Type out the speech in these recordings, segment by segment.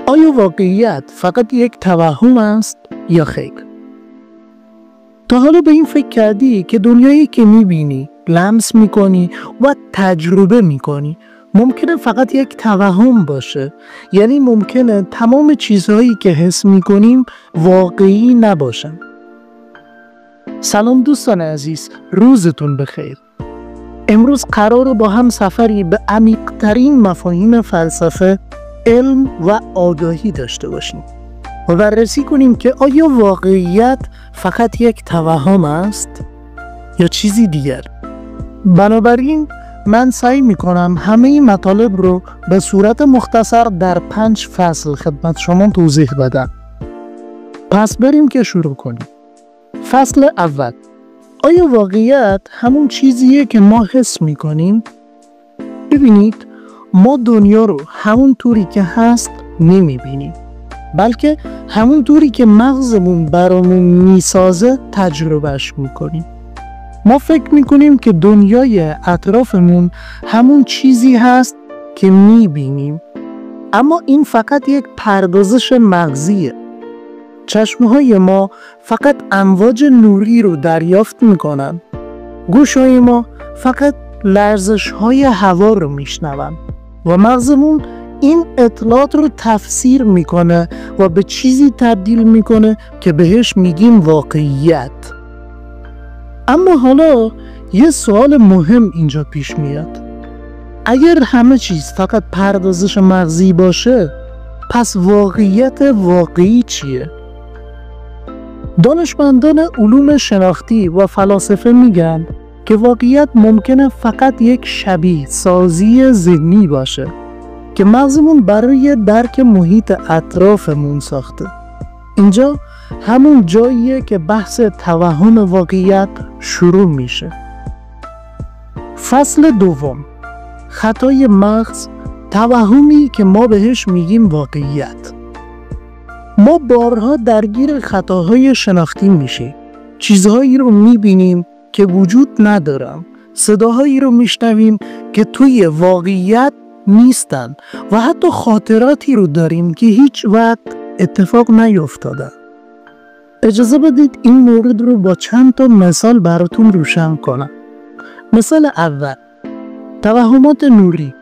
آیا واقعیت فقط یک توهم است یا خیر؟ تا حالا به این فکر کردی که دنیایی که میبینی، لمس میکنی و تجربه میکنی ممکنه فقط یک توهم باشه؟ یعنی ممکنه تمام چیزهایی که حس میکنیم واقعی نباشن. سلام دوستان عزیز، روزتون بخیر. امروز قراره با هم سفری به عمیق‌ترین مفاهیم فلسفه، علم و آگاهی داشته باشیم و بررسی کنیم که آیا واقعیت فقط یک توهم است یا چیزی دیگر. بنابراین من سعی میکنم همه این مطالب رو به صورت مختصر در 5 فصل خدمت شما توضیح بدم. پس بریم که شروع کنیم. فصل اول: آیا واقعیت همون چیزیه که ما حس میکنیم؟ ببینید، ما دنیا رو همون طوری که هست نمیبینیم، بلکه همون طوری که مغزمون برامون میسازه تجربهش میکنیم. ما فکر میکنیم که دنیای اطرافمون همون چیزی هست که میبینیم، اما این فقط یک پردازش مغزیه. چشمهای ما فقط امواج نوری رو دریافت میکنن، گوشهای ما فقط لرزش‌های هوا رو میشنون و مغزمون این اطلاعات رو تفسیر میکنه و به چیزی تبدیل میکنه که بهش میگیم واقعیت. اما حالا یه سوال مهم اینجا پیش میاد: اگر همه چیز فقط پردازش مغزی باشه، پس واقعیت واقعی چیه؟ دانشمندان علوم شناختی و فلاسفه میگن که واقعیت ممکنه فقط یک شبیه سازی ذهنی باشه که مغزمون برای درک محیط اطرافمون ساخته. اینجا همون جاییه که بحث توهم واقعیت شروع میشه. فصل دوم: خطای مغز، توهمی که ما بهش میگیم واقعیت. ما بارها درگیر خطاهای شناختی میشیم. چیزهایی رو میبینیم که وجود ندارن، صداهایی رو میشنویم که توی واقعیت نیستن و حتی خاطراتی رو داریم که هیچ وقت اتفاق نیفتادن. اجازه بدید این مورد رو با چند تا مثال براتون روشن کنم. مثال اول: توهمات نوری.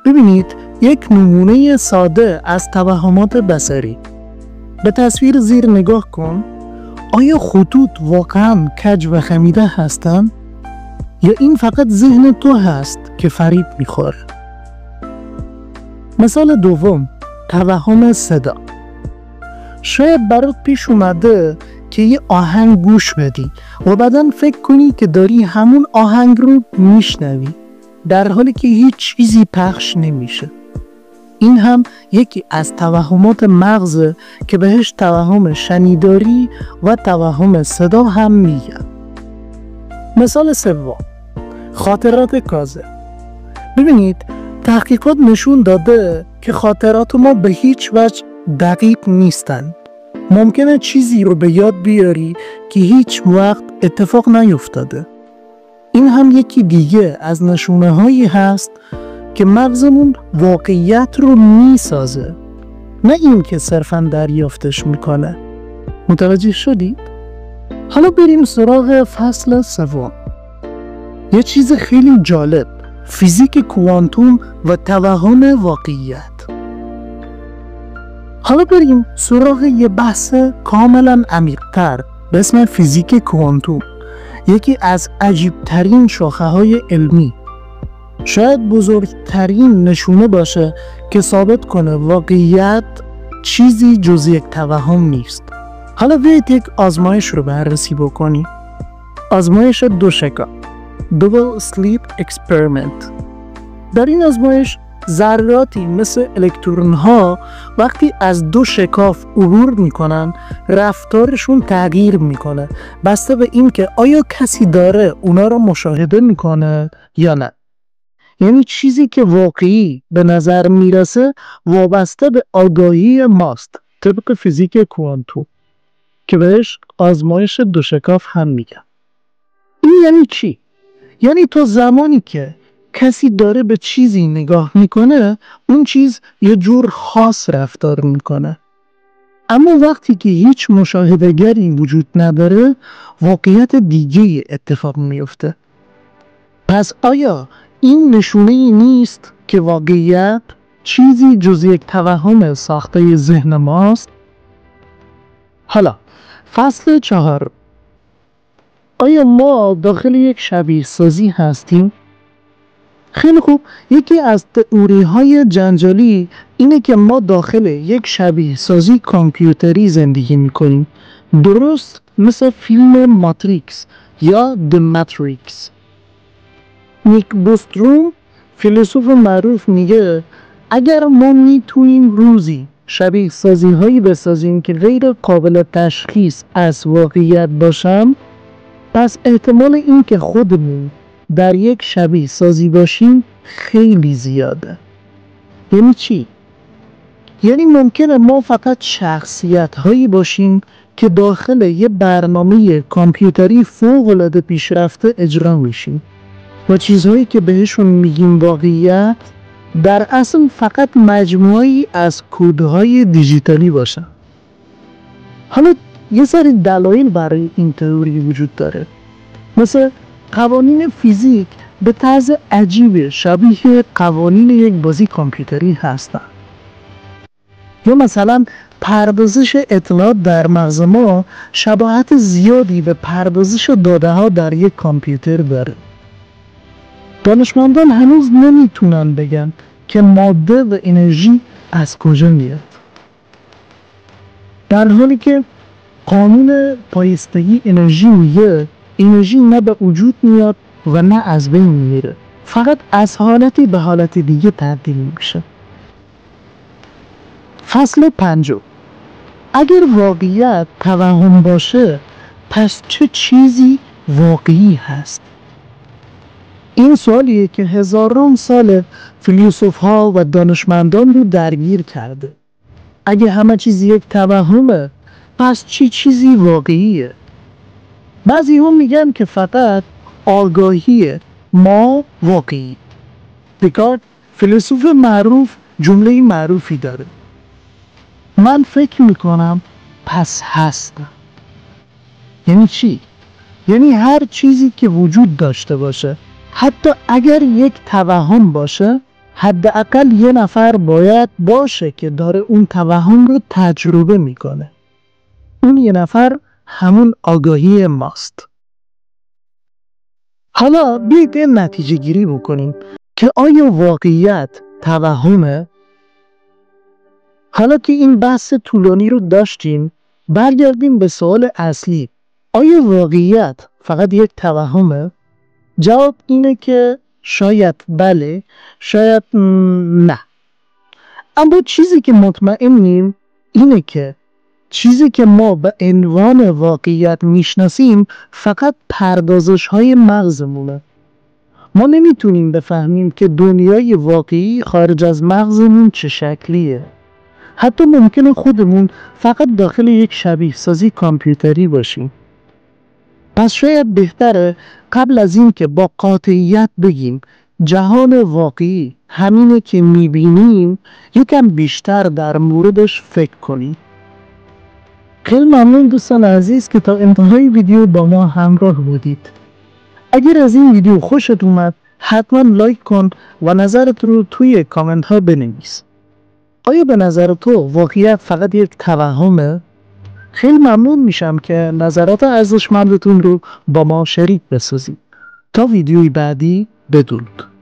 ببینید، یک نمونه ساده از توهمات بصری. به تصویر زیر نگاه کن. آیا خطوط واقعا کج و خمیده هستن؟ یا این فقط ذهن تو هست که فریب میخوره؟ مثال دوم: توهم صدا. شاید برات پیش اومده که یه آهنگ گوش بدی و بعداً فکر کنی که داری همون آهنگ رو میشنوی، در حالی که هیچ چیزی پخش نمیشه. این هم یکی از توهمات مغزه که بهش توهم شنیداری و توهم صدا هم میگن. مثال سوم: خاطرات کاذب. ببینید، تحقیقات نشون داده که خاطرات ما به هیچ وجه دقیق نیستن. ممکنه چیزی رو به یاد بیاری که هیچ وقت اتفاق نیفتاده. این هم یکی دیگه از نشونه هایی هست که مغزمون واقعیت رو میسازه، نه این که صرفاً دریافتش میکنه. متوجه شدید؟ حالا بریم سراغ فصل سوم. یه چیز خیلی جالب: فیزیک کوانتوم و توهم واقعیت. حالا بریم سراغ یه بحث کاملا عمیق‌تر به اسم فیزیک کوانتوم، یکی از عجیبترین شاخه‌های علمی. شاید بزرگترین نشونه باشه که ثابت کنه واقعیت چیزی جز یک توهم نیست. حالا بیایید یک آزمایش رو بررسی بکنیم. آزمایش دوشکاف، Double Slit Experiment. در این آزمایش ذراتی مثل الکترون ها وقتی از دو شکاف عبور میکنن رفتارشون تغییر میکنه، بسته به این که آیا کسی داره اونا رو مشاهده میکنه یا نه. یعنی چیزی که واقعی به نظر میرسه وابسته به آگاهی ماست، طبق فیزیک کوانتوم که بهش آزمایش دوشکاف هم میگن. این یعنی چی؟ یعنی تو زمانی که کسی داره به چیزی نگاه میکنه اون چیز یه جور خاص رفتار میکنه. اما وقتی که هیچ مشاهده‌گری وجود نداره واقعیت دیگه اتفاق میفته. پس آیا این نشونه ای نیست که واقعیت چیزی جز یک توهم ساخته ذهن ماست؟ حالا فصل 4. آیا ما داخل یک شبیه سازی هستیم؟ خیلی خوب، یکی از تئوری های جنجالی اینه که ما داخل یک شبیه سازی کامپیوتری زندگی میکنیم، درست مثل فیلم ماتریکس یا The Matrix. نیک بوستروم فیلسوف معروف میگه اگر ما میتونیم روزی شبیه سازی هایی بسازیم که غیر قابل تشخیص از واقعیت باشن، پس احتمال این که خودمون در یک شبیه سازی باشیم خیلی زیاده. یعنی چی؟ یعنی ممکنه ما فقط شخصیت هایی باشیم که داخل یه برنامه کامپیوتری فوق‌العاده پیشرفته اجرا میشیم و چیزهایی که بهشون میگیم واقعیت در اصل فقط مجموعی از کودهای دیجیتالی باشن. حالا یه سری دلایل برای این تئوری وجود داره، مثل قوانین فیزیک به طرز عجیب شبیه قوانین یک بازی کامپیوتری هستن، یا مثلا پردازش اطلاعات در مغز ما شباهت زیادی به پردازش داده ها در یک کامپیوتر داره. دانشمندان هنوز نمیتونن بگن که ماده و انرژی از کجا میاد، در حالی که قانون پایستگی انرژی میگه انرژی نه به وجود میاد و نه از بین میره، فقط از حالتی به حالت دیگه تبدیل میشه. فصل 5. اگر واقعیت توهم باشه پس چه چیزی واقعی هست؟ این سوالیه که هزاران سال فیلسوف ها و دانشمندان رو درگیر کرده. اگه همه چیز یک توهمه پس چی چیزی واقعیه؟ بعضی هم میگن که فقط آگاهی ما واقعی. دکارت فیلسوف معروف جمله معروفی داره، من فکر میکنم پس هستم. یعنی چی؟ یعنی هر چیزی که وجود داشته باشه حتی اگر یک توهم باشه حداقل یه نفر باید باشه که داره اون توهم رو تجربه میکنه. اون یه نفر همون آگاهی ماست. حالا بیایید نتیجه گیری بکنیم که آیا واقعیت توهمه؟ حالا که این بحث طولانی رو داشتیم برگردیم به سوال اصلی، آیا واقعیت فقط یک توهمه؟ جواب اینه که شاید بله، شاید نه. اما چیزی که مطمئنیم اینه که چیزی که ما به عنوان واقعیت میشناسیم فقط پردازش های مغزمونه. ما نمیتونیم بفهمیم که دنیای واقعی خارج از مغزمون چه شکلیه. حتی ممکنه خودمون فقط داخل یک شبیه سازی کامپیوتری باشیم. پس شاید بهتره قبل از این که با قاطعیت بگیم جهان واقعی همینه که میبینیم یکم بیشتر در موردش فکر کنیم. خیلی ممنون دوستان عزیز که تا انتهای ویدیو با ما همراه بودید. اگر از این ویدیو خوشت اومد حتما لایک کن و نظرت رو توی کامنت ها بنویس. آیا به نظر تو واقعیت فقط یک توهمه؟ خیلی ممنون میشم که نظرات ارزشمندتون رو با ما شریک بسازید. تا ویدیوی بعدی بدرود.